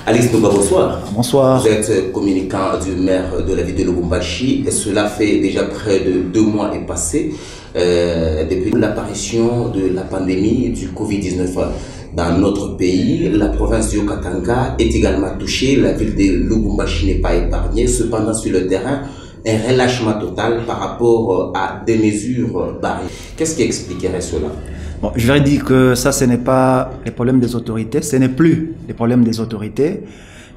Alex Noba, bonsoir. Bonsoir. Vous êtes communicant du maire de la ville de Lubumbashi et cela fait déjà près de 2 mois est passé depuis l'apparition de la pandémie du Covid-19 dans notre pays. La province du Katanga est également touchée, la ville de Lubumbashi n'est pas épargnée. Cependant, sur le terrain, un relâchement total par rapport à des mesures barrières. Qu'est-ce qui expliquerait cela? Bon, je vais dire que ça, ce n'est pas les problèmes des autorités, ce n'est plus les problèmes des autorités,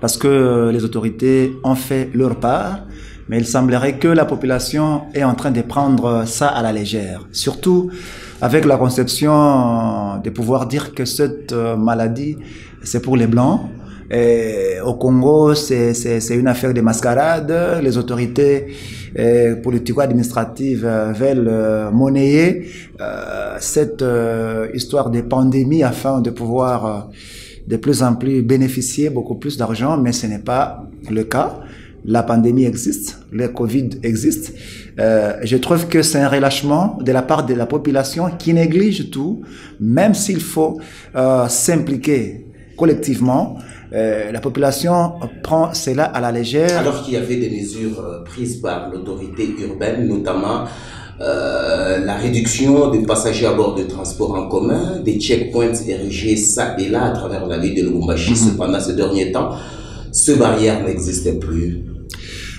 parce que les autorités ont fait leur part, mais il semblerait que la population est en train de prendre ça à la légère, surtout avec la conception de pouvoir dire que cette maladie, c'est pour les Blancs. Et au Congo, c'est une affaire de mascarade. Les autorités politico-administratives veulent monnayer cette histoire de pandémie afin de pouvoir de plus en plus bénéficier beaucoup plus d'argent, mais ce n'est pas le cas. La pandémie existe, le Covid existe. Je trouve que c'est un relâchement de la part de la population qui néglige tout, même s'il faut s'impliquer collectivement. La population prend cela à la légère. Alors qu'il y avait des mesures prises par l'autorité urbaine, notamment la réduction des passagers à bord de transports en commun, des checkpoints érigés ça et là à travers la ville de Lubumbashi. Cependant, ces derniers temps, ces barrières n'existaient plus.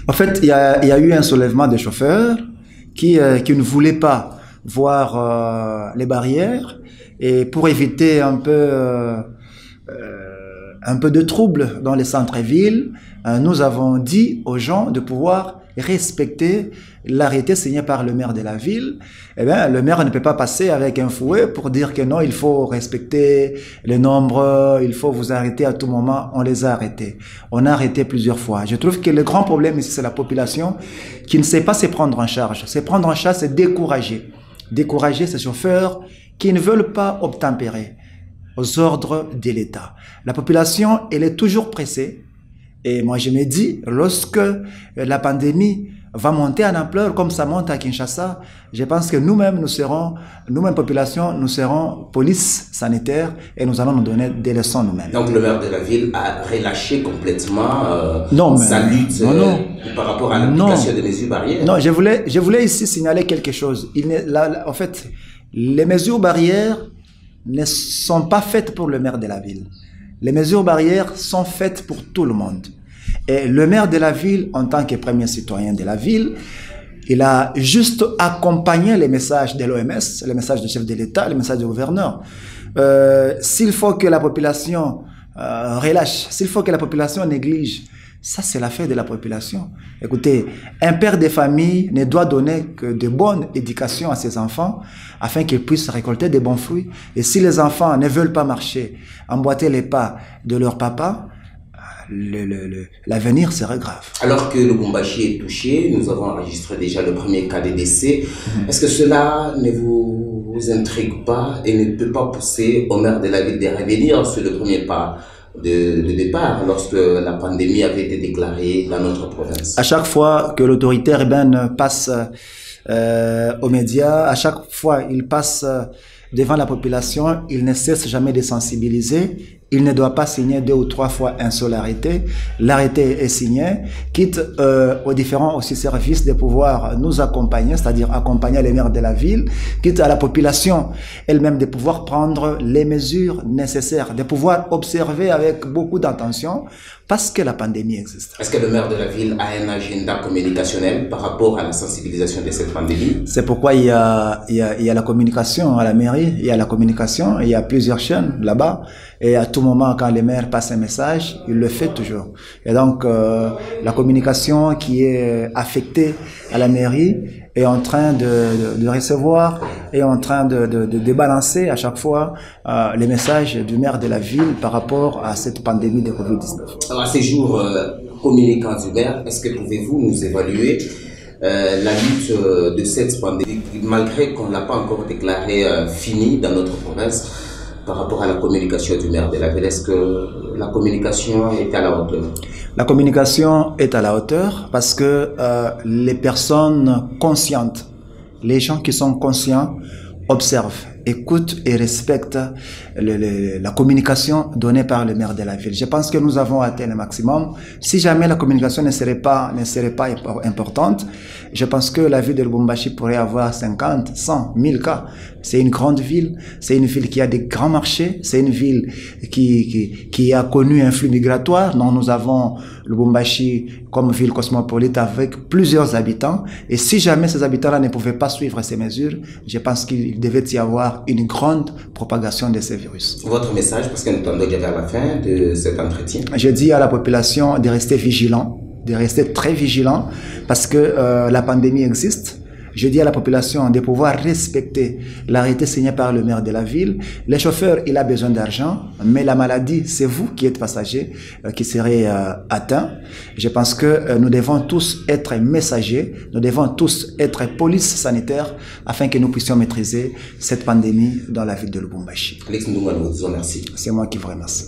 En fait, il y a eu un soulèvement des chauffeurs qui ne voulaient pas voir les barrières, et pour éviter un peu de trouble dans les centres-villes, nous avons dit aux gens de pouvoir respecter l'arrêté signé par le maire de la ville. Eh bien, le maire ne peut pas passer avec un fouet pour dire que non, il faut respecter les nombres, il faut vous arrêter à tout moment. On les a arrêtés. On a arrêté plusieurs fois. Je trouve que le grand problème ici, c'est la population qui ne sait pas se prendre en charge. Se prendre en charge, c'est décourager. Décourager ces chauffeurs qui ne veulent pas obtempérer aux ordres de l'État. La population, elle est toujours pressée. Et moi, je me dis, lorsque la pandémie va monter en ampleur comme ça monte à Kinshasa, je pense que nous-mêmes, nous-mêmes population, nous serons police sanitaire et nous allons nous donner des leçons nous-mêmes. Donc le maire de la ville a relâché complètement sa lutte par rapport à l'application des mesures barrières. Non, je voulais ici signaler quelque chose. En fait, les mesures barrières ne sont pas faites pour le maire de la ville. Les mesures barrières sont faites pour tout le monde. Et le maire de la ville, en tant que premier citoyen de la ville, il a juste accompagné les messages de l'OMS, les messages du chef de l'État, les messages du gouverneur. S'il faut que la population relâche, s'il faut que la population néglige, ça, c'est l'affaire de la population. Écoutez, un père de famille ne doit donner que de bonnes éducations à ses enfants afin qu'ils puissent récolter des bons fruits. Et si les enfants ne veulent pas marcher, emboîter les pas de leur papa, l'avenir serait grave. Alors que Lubumbashi est touché, nous avons enregistré déjà le premier cas de décès. Est-ce que cela ne vous intrigue pas et ne peut pas pousser au maire de la ville de revenir sur le premier pas de départ lorsque la pandémie avait été déclarée dans notre province? À chaque fois que l'autorité urbaine passe aux médias, à chaque fois il passe devant la population, il ne cesse jamais de sensibiliser. Il ne doit pas signer 2 ou 3 fois un seul arrêté. L'arrêté est signé, quitte aux différents aussi services de pouvoir nous accompagner, c'est-à-dire accompagner les maires de la ville, quitte à la population elle-même de pouvoir prendre les mesures nécessaires, de pouvoir observer avec beaucoup d'attention, parce que la pandémie existe. Est-ce que le maire de la ville a un agenda communicationnel par rapport à la sensibilisation de cette pandémie? C'est pourquoi il y a la communication à la mairie, il y a la communication, il y a plusieurs chaînes là-bas, et à tout moment, quand les maires passent un message, il le fait toujours. Et donc, la communication qui est affectée à la mairie est en train de recevoir, est en train de balancer à chaque fois les messages du maire de la ville par rapport à cette pandémie de Covid-19. Alors, à ces jours communicants du maire, est-ce que pouvez-vous nous évaluer la lutte de cette pandémie, malgré qu'on n'a pas encore déclaré finie dans notre province, par rapport à la communication du maire de la ville? Est-ce que la communication est à la hauteur? La communication est à la hauteur parce que les personnes conscientes, les gens qui sont conscients, observent. écoute et respecte la communication donnée par le maire de la ville. Je pense que nous avons atteint le maximum. Si jamais la communication ne serait pas importante, je pense que la ville de Lubumbashi pourrait avoir 50, 100, 1000 cas. C'est une grande ville, c'est une ville qui a des grands marchés, c'est une ville qui a connu un flux migratoire. Donc nous avons Lubumbashi comme ville cosmopolite avec plusieurs habitants. Et si jamais ces habitants-là ne pouvaient pas suivre ces mesures, je pense qu'il devait y avoir une grande propagation de ces virus. Votre message, parce que nous tendons déjà vers la fin de cet entretien. Je dis à la population de rester vigilant, de rester très vigilant, parce que la pandémie existe. Je dis à la population de pouvoir respecter l'arrêté signé par le maire de la ville. Le chauffeur, il a besoin d'argent, mais la maladie, c'est vous qui êtes passager qui serez atteint. Je pense que nous devons tous être messagers, nous devons tous être police sanitaire afin que nous puissions maîtriser cette pandémie dans la ville de Lubumbashi. Alex Ndunga, nous vous remercie. C'est moi qui vous remercie.